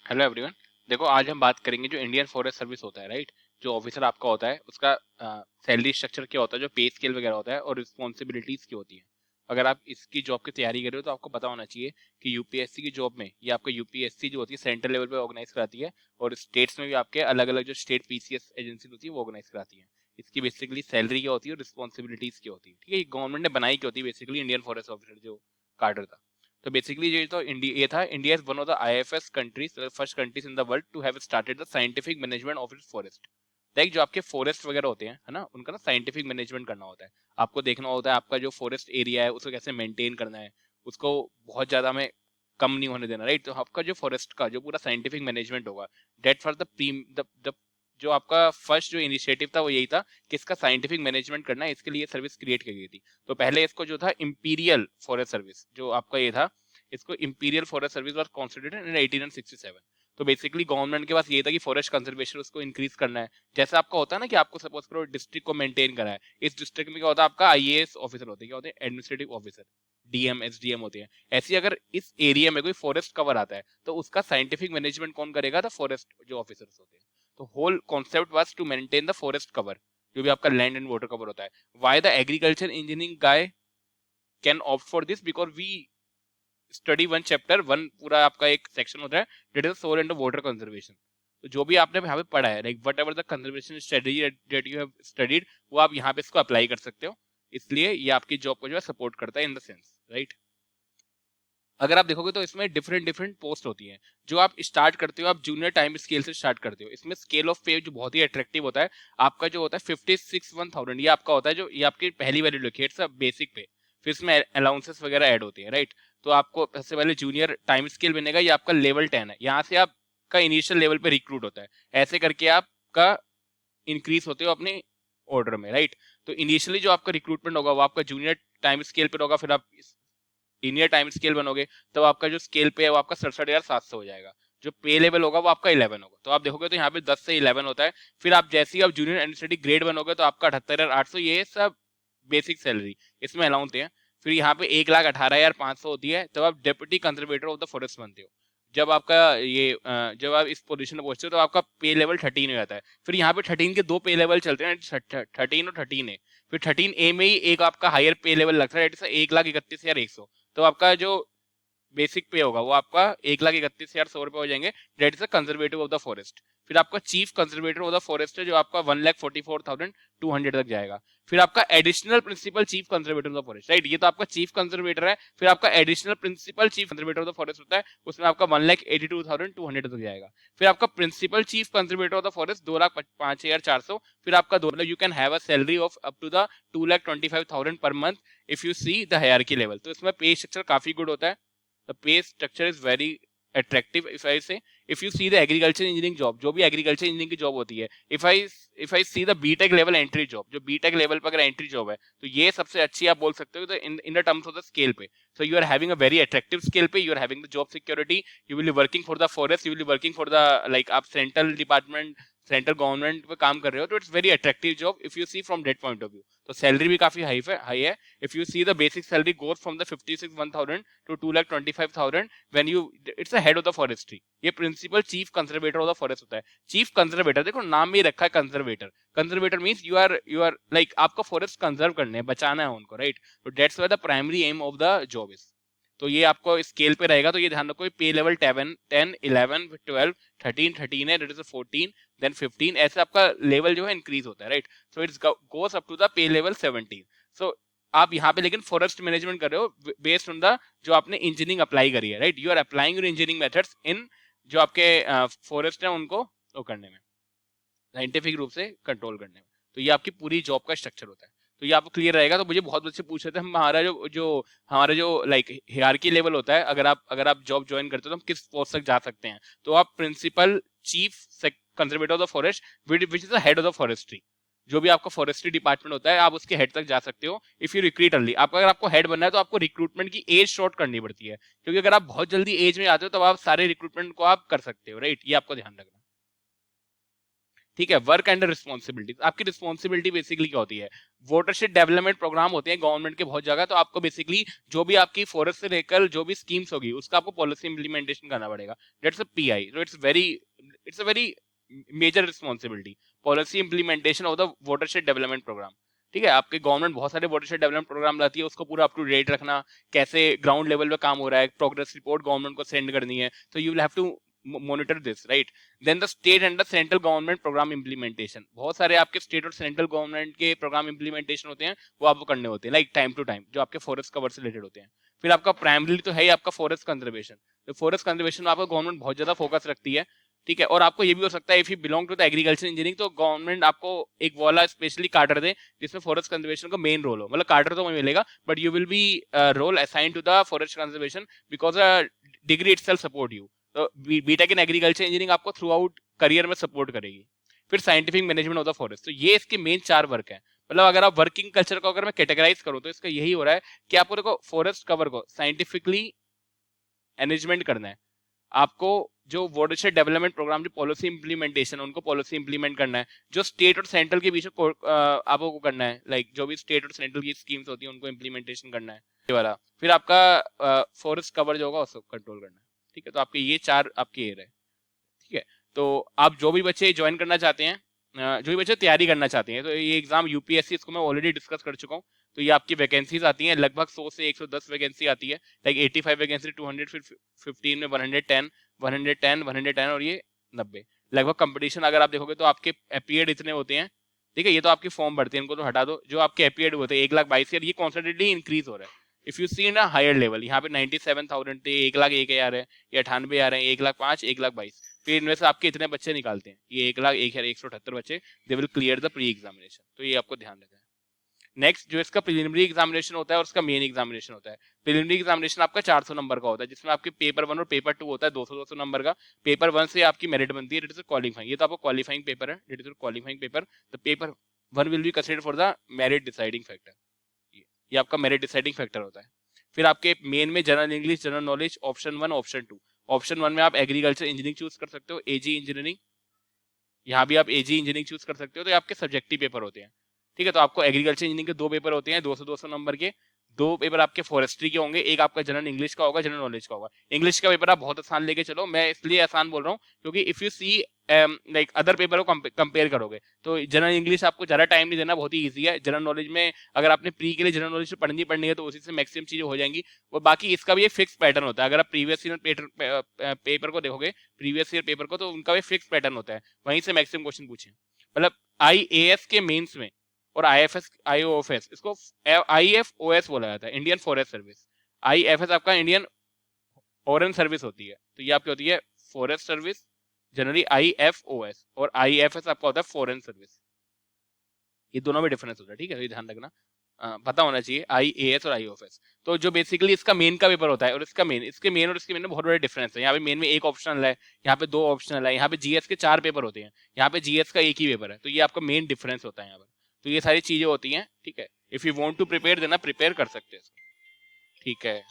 Hello everyone. देखो आज हम बात करेंगे जो इंडियन फॉरेस्ट सर्विस होता है, राइट। जो ऑफिसर आपका होता है उसका सैलरी स्ट्रक्चर क्या होता है, जो पे स्केल वगैरह होता है और रिस्पॉन्सिबिलिटीज क्या होती है। अगर आप इसकी जॉब की तैयारी कर रहे हो तो आपको पता होना चाहिए कि यूपीएससी की जॉब में ये आपका यूपीएससी जो होती है सेंट्रल लेवल पे ऑर्गेनाइज कराती है और स्टेट्स में भी आपके अलग अलग जो स्टेट पीसीएस एजेंसी होती है वो ऑर्गेनाइज कराती है। इसकी बेसिकली सैलरी क्या होती है और रिस्पॉन्सिबिलिटीज क्या होती है, ठीक है। ये गवर्नमेंट ने बनाई क्या होती है बेसिकली इंडियन फॉरेस्ट ऑफिसर जो कार्डर था। तो बेसिकली ये तो इंडिया ये था, India is one of the IFS countries, first countries in the world to have started the scientific management of its forest. Like जो आपके फॉरेस्ट वगैरह होते हैं है ना, उनका ना साइंटिफिक मैनेजमेंट करना होता है। आपको देखना होता है आपका जो फॉरेस्ट एरिया है उसको कैसे मेंटेन करना है, उसको बहुत ज्यादा हमें कम नहीं होने देना, राइट। तो आपका जो फॉरेस्ट का जो पूरा साइंटिफिक मैनेजमेंट होगा, डेट फॉर द जो आपका फर्स्ट जो इनिशिएटिव था वो यही था कि इसका साइंटिफिक मैनेजमेंट करना है, इसके लिए सर्विस क्रिएट की गई थी। तो पहले इसको जो था इंपीरियल फॉरेस्ट सर्विस जो आपका ये था, इसको imperial forest service was constituted इन 1867। तो बेसिकली गवर्नमेंट के पास ये था कि फॉरेस्ट कंजर्वेशन उसको इंक्रीज करना है। जैसे आपका होता है ना कि आपको सपोज करो डिस्ट्रिक्ट को मेंटेन करा है, इस डिस्ट्रिक्ट में क्या होता है आपका आईएएस ऑफिसर होते हैं, क्या होते हैं एडमिनिस्ट्रेटिव ऑफिसर, डीएम एसडीएम होते हैं। ऐसी अगर इस एरिया में कोई फॉरेस्ट कवर आता है तो उसका साइंटिफिक मैनेजमेंट कौन करेगा, तो फॉरेस्ट जो ऑफिसर्स होते हैं। तो whole concept was to maintain the forest cover, जो भी आपका लैंड एंड वाटर कवर होता है। Why the agriculture engineering guy can opt for this, because we study one chapter one, पूरा आपका एक सेक्शन होता है that is soil and water conservation. तो जो भी आपने यहाँ पे पढ़ा है, like whatever the conservation study that you have studied, वो आप यहाँ पे इसको अप्लाई कर सकते हो। इसलिए ये आपकी जॉब को जो है सपोर्ट करता है इन द सेंस, राइट। अगर आप देखोगे तो इसमें डिफरेंट डिफरेंट पोस्ट होती हैं। जो आप स्टार्ट करते हो, आप जूनियर टाइम स्केल से स्टार्ट करते हो। इसमें स्केल ऑफ पे जो बहुत ही अट्रैक्टिव होता है, आपका जो होता है 56,1,000, ये आपका होता है जो ये आपकी पहली वैल्यू लिखी है, इट्स बेसिक पे। फिर इसमें अलाउंसेस वगैरह ऐड होती है, राइट। तो आपको सबसे पहले जूनियर टाइम स्केल बनेगा, ये आपका लेवल 10 है। यहाँ से आपका इनिशियल लेवल पे रिक्रूट होता है, ऐसे करके आपका इंक्रीज होते हो अपने ऑर्डर में, राइट। तो इनिशियली जो आपका रिक्रूटमेंट होगा वो आपका जूनियर टाइम स्केल पे होगा, फिर आप सीनियर टाइम स्केल बनोगे तब आपका जो स्केल पे है वो आपका 67,700 हो जाएगा। जो पे लेवल होगा वो आपका 11 होगा। तो आप देखोगे तो यहाँ पे 10 से 11 होता है। फिर आप जैसे ही आप जूनियर एडमिनिस्ट्रेटिव ग्रेड बनोगे तो आपका 78,800, ये सब बेसिक सैलरी इसमें अलाउंस है। फिर यहाँ पे 1,18,500 होती है, तब आप deputy conservator of the forest बनते हो। जब आपका ये जब आप इस पोजीशन में पहुंचते हो तो आपका पे लेवल 13 हो जाता है। फिर यहाँ पे 13 के दो पे लेवल चलते हैं, 13 और 13 ए। फिर 13 ए में ही एक आपका हायर पे लेवल लगता है, 1,31,100। तो आपका जो बेसिक पे होगा वो आपका 1,31,100 रुपए हो जाएंगे। That is the conservative of the forest. फिर आपका chief conservator of the forest है जो आपका 1,44,200 तक जाएगा। फिर आपका additional principal chief conservator of the forest, right. ये तो आपका चीफ कंजर्वेटर है। फिर आपका additional principal chief conservator of the forest होता है, उसमें आपका 1,82,200 तक जाएगा। फिर आपका principal chief conservator of the forest 2,05,400। फिर आपका दो मतलब you can have a salary of up to the 2,25,000 पर month if you see the hierarchy level. तो इसमें पे स्ट्रक्चर काफी गुड होता है। the pay structure is very attractive if I say। if you see the agriculture engineering job, जो भी agriculture engineering की job होती है, if I see the B.Tech level entry job, जो B.Tech level पर अगर entry job है तो ये सबसे अच्छी आप बोल सकते हो। तो in the terms of the scale पे, so you are having a very attractive scale पे, you are having the job security, you will be working for the forest, you will be working for the like आप central department, central government पे काम कर रहे हो, तो it's very attractive job if you see from that point of view. तो salary भी काफी हाई है। If you see the basic salary goes from the 56,1,000 to 2,25,000 when you, it's a head of the forestry. ये principal chief conservator of the forest होता है। Chief conservator, देखो नाम में रखा है conservator. Conservator means you are like आपका forest conserve करने हैं, बचाना है उनको, राइट। तो that's why the primary aim of the job is. तो ये आपको स्केल पे रहेगा, तो ये ध्यान रखो पे लेवल 10, 11, 12, 13, 13 है, दैट इज 14, देन 15, ऐसे आपका लेवल जो है इंक्रीज होता है, right. So it's goes up to the pay level 17। So आप यहाँ पे लेकिन फॉरेस्ट मैनेजमेंट कर रहे हो बेस्ड ऑन द जो आपने इंजीनियरिंग अप्लाई करी है, right. You are applying your engineering methods in जो आपके फॉरेस्ट है उनको वो करने में, साइंटिफिक रूप से कंट्रोल करने में। तो ये आपकी पूरी जॉब का स्ट्रक्चर होता है। तो ये आपको क्लियर रहेगा। तो मुझे बहुत बच्चे पूछ रहे थे हमारा जो लाइक हियरार्की लेवल होता है, अगर आप जॉब ज्वाइन करते हो तो हम किस पोस्ट तक जा सकते हैं। तो आप principal chief conservator of the forest which is the head of the forestry, जो भी आपका फॉरेस्ट्री डिपार्टमेंट होता है, आप उसके हेड तक जा सकते हो इफ यू रिक्रूट अर्ली। अगर आपको हेड बनना है तो आपको रिक्रूटमेंट की एज शॉर्ट करनी पड़ती है, क्योंकि अगर आप बहुत जल्दी एज में आते हो तो आप सारे रिक्रूटमेंट को आप कर सकते हो, राइट। ये आपको ध्यान रखना। ठीक है। वर्क एंड रिस्पॉन्सिबिलिटीज, आपकी रिस्पॉन्सिबिलिटी बेसिकली क्या होती है, वाटरशेड डेवलपमेंट प्रोग्राम होते हैं गवर्नमेंट के बहुत जगह, तो आपको बेसिकली जो भी आपकी फॉरेस्ट से लेकर जो भी स्कीम्स होगी उसका आपको पॉलिसी इंप्लीमेंटेशन करना पड़ेगा। That's a PI, so it's a very major responsibility, policy implementation of the watershed development programme. ठीक है, आपके गवर्नमेंट बहुत सारे वाटरशेड डेवलपमेंट प्रोग्राम लाती है, उसको पूरा अप टू डेट रखना, कैसे ग्राउंड लेवल पे काम हो रहा है, प्रोग्रेस रिपोर्ट गवर्नमेंट को सेंड करनी है, तो you will have to monitor this, right. Then the state and the central government programme implementation, बहुत सारे आपके स्टेट और सेंट्रल गवर्नमेंट के प्रोग्राम इंप्लीमेंटेशन होते हैं, वो आपको करने होते हैं लाइक टाइम टू टाइम, जो आपके फॉरेस्ट कवर से रिलेटेड होते हैं। फिर आपका प्राइमरी तो है ही आपका फॉरेस्ट कंजर्वेशन, तो फॉरेस्ट कंजर्वेशन में आपका गवर्नमेंट बहुत ज्यादा फोकस रखती है। ठीक है, और आपको ये भी हो सकता है if you belong to the agriculture engineering, तो गवर्नमेंट आपको एक वाला स्पेशली कार्टर दे जिसमें फॉरेस्ट कंजर्वेशन का मेन रोल हो, मतलब कार्टर तो वही मिलेगा but you will be role assign to the forest conservation because degree itself support you. तो बीटेक इन एग्रीकल्चर इंजीनियरिंग आपको थ्रू आउट करियर में सपोर्ट करेगी। फिर scientific management of the forest, तो ये इसके मेन 4 वर्क है। मतलब अगर आप वर्किंग कल्चर को अगर मैं कैटेगराइज करूं तो इसका यही हो रहा है कि आपको देखो फॉरेस्ट कवर को साइंटिफिकली मैनेजमेंट करना है, आपको जो वाटरशेड डेवलपमेंट प्रोग्राम जो पॉलिसी इंप्लीमेंटेशन उनको पॉलिसी इंप्लीमेंट करना है, जो स्टेट और सेंट्रल के बीच में आपको करना है, लाइक जो भी स्टेट और सेंट्रल की स्कीम्स होती है उनको इंप्लीमेंटेशन करना है, ये वाला। फिर आपका फॉरेस्ट कवर जो होगा उसको कंट्रोल करना है। ठीक है, तो आपके ये 4 आपके एयर है। ठीक है, तो आप जो भी बच्चे ज्वाइन करना चाहते हैं, जो भी बच्चे तैयारी करना चाहते हैं, तो ये एग्जाम यूपीएससी, इसको मैं ऑलरेडी डिस्कस कर चुका हूँ। तो ये आपकी वैकेंसीज आती हैं लगभग 100 से 110 वैकेंसी आती है, लाइक 85 वैकेंसी 200, फिर 15 में 110 110 110 और ये 90 लगभग। कंपटीशन अगर आप देखोगे तो आपके अपीयर्ड इतने होते हैं। ठीक है, ये तो आपकी फॉर्म भरती है, इनको तो हटा दो। जो आपके अपीयर्ड होते हैं 1,22,000, ये कॉन्स्टेंटली इंक्रीज हो रहा है। If you see in a higher level, यहाँ पे 97,000 थे, 1,01,000 है, ये 98 आ रहे हैं, 1,05,000, 1,22,000। फिर इनमें से आपके इतने बच्चे निकालते हैं, ये 1,01,178 बच्चे, they will clear the pre examination. तो ये आपको ध्यान रखना है। नेक्स्ट जो इसका प्रिलिमिनरी एग्जामिनेशन होता है और उसका मेन एग्जामिनेशन होता है। प्रिलिमिनरी एग्जामिनेशन आपका 400 नंबर का होता है, जिसमें आपके पेपर 1 और पेपर 2 होता है 200-200 नंबर का। पेपर 1 से आपकी मेरिट बनती है, इट इज क्वालिफाइंग, ये तो आपको क्वालिफाइंग पेपर है, it is qualifying paper. The paper 1 will be considered for the merit deciding factor, ये आपका मेरिट डिसाइडिंग फैक्टर होता है। फिर आपके मेन में general English, general knowledge, option 1, option 2। Option 1 में आप एग्रीकल्चर इंजीनियरिंग चूज कर सकते हो, एजी इंजीनियरिंग, यहाँ भी आप एजी इंजीनियरिंग चूज कर सकते हो। तो ये आपके सब्जेक्टिव पेपर होते हैं। ठीक है, तो आपको एग्रीकल्चर इंजीनियरिंग के 2 पेपर होते हैं 200-200 नंबर के। 2 पेपर आपके फॉरेस्ट्री के होंगे, एक आपका जनरल इंग्लिश का होगा, जनरल नॉलेज का होगा। इंग्लिश का पेपर आप बहुत आसान लेके चलो, मैं इसलिए आसान बोल रहा हूँ क्योंकि if you see like other paper को कंपेयर करोगे तो जनरल इंग्लिश आपको ज्यादा टाइम नहीं देना, बहुत ही ईजी है। जनरल नॉलेज में अगर आपने प्री के लिए जनरल नॉलेज पढ़नी है तो उसी से मैक्सिमम चीजें हो जाएंगी। और बाकी इसका भी एक फिक्स पैटर्न होता है, अगर आप प्रीवियस ईयर पेपर को देखोगे, प्रीवियस ईयर पेपर को, तो उनका भी फिक्स पैटर्न होता है, वहीं से मैक्सिमम क्वेश्चन पूछे। मतलब आईएएस के मेंस में और आईएफएस आईओएफएस, इसको आईएफओएस बोला जाता है, इंडियन फॉरेस्ट सर्विस। आईएफएस आपका इंडियन फॉरेन सर्विस होती है, तो ये आपकी होती है फॉरेस्ट सर्विस जनरली, आईएफओएस, और आईएफएस आपका होता है फॉरेन सर्विस। ये दोनों में डिफरेंस होता है। ठीक है, ये ध्यान रखना, पता होना चाहिए आईएएस और आईओएफएस। तो जो बेसिकली इसका मेन का पेपर होता है और इसके मेन और इसके मेन में बहुत बड़े डिफरेंस है। यहाँ पे मेन में एक ऑप्शनल है, यहाँ पे 2 ऑप्शनल है, यहाँ पे जीएस के 4 पेपर होते हैं, यहाँ पे जीएस का एक ही पेपर है। तो ये आपका मेन डिफरेंस होता है यहाँ पर। तो ये सारी चीजें होती हैं। ठीक है, if you want to prepare देना प्रिपेयर कर सकते हैं। ठीक है।